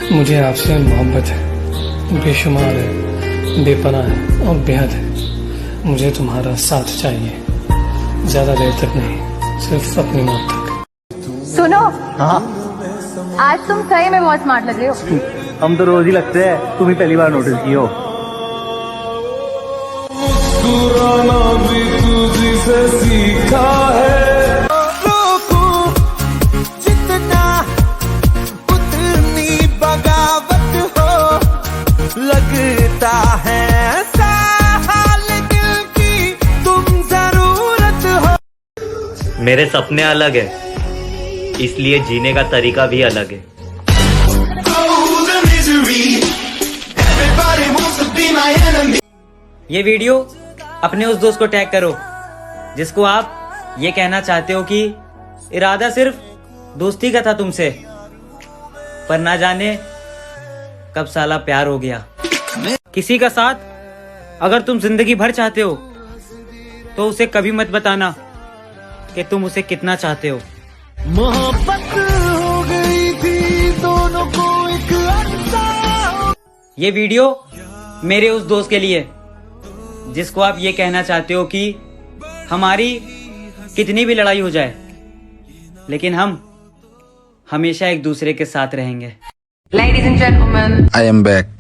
मुझे आपसे मोहब्बत है, बेशुमार है, बेपनाह है और बेहद है। मुझे तुम्हारा साथ चाहिए, ज्यादा देर तक नहीं, सिर्फ अपनी मौत तक। सुनो, हाँ, आज तुम सही में बहुत स्मार्ट लग रहे हो। हम तो रोज ही लगते हैं, तुम ही पहली बार नोटिस की हो। मुस्कुराना भी तुझी से सीखा है। रोकूं जितना उतनी बगावत हो, लगता है साल दिल की तुम जरूरत हो। मेरे सपने अलग है, इसलिए जीने का तरीका भी अलग है। ये वीडियो अपने उस दोस्त को टैग करो जिसको आप ये कहना चाहते हो कि इरादा सिर्फ दोस्ती का था तुमसे, पर ना जाने कब साला प्यार हो गया। किसी का साथ अगर तुम जिंदगी भर चाहते हो तो उसे कभी मत बताना कि तुम उसे कितना चाहते हो। मोहब्बत हो गई थी दोनों को एक अरसा। ये वीडियो मेरे उस दोस्त के लिए जिसको आप ये कहना चाहते हो कि हमारी कितनी भी लड़ाई हो जाए लेकिन हम हमेशा एक दूसरे के साथ रहेंगे। Ladies and gentlemen, I am back.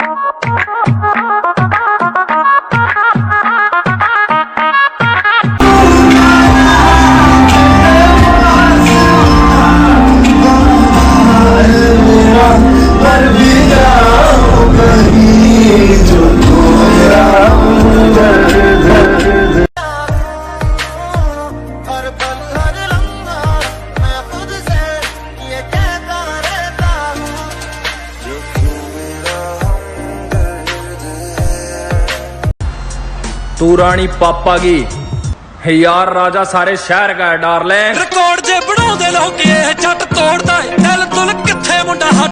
तू रानी पापा की यार राजा सारे शहर का है डार्लिंग। रिकॉर्ड जे बनाਉਂਦੇ ਲੋਕ ਇਹ ਜੱਟ ਤੋੜਦਾ ਏ।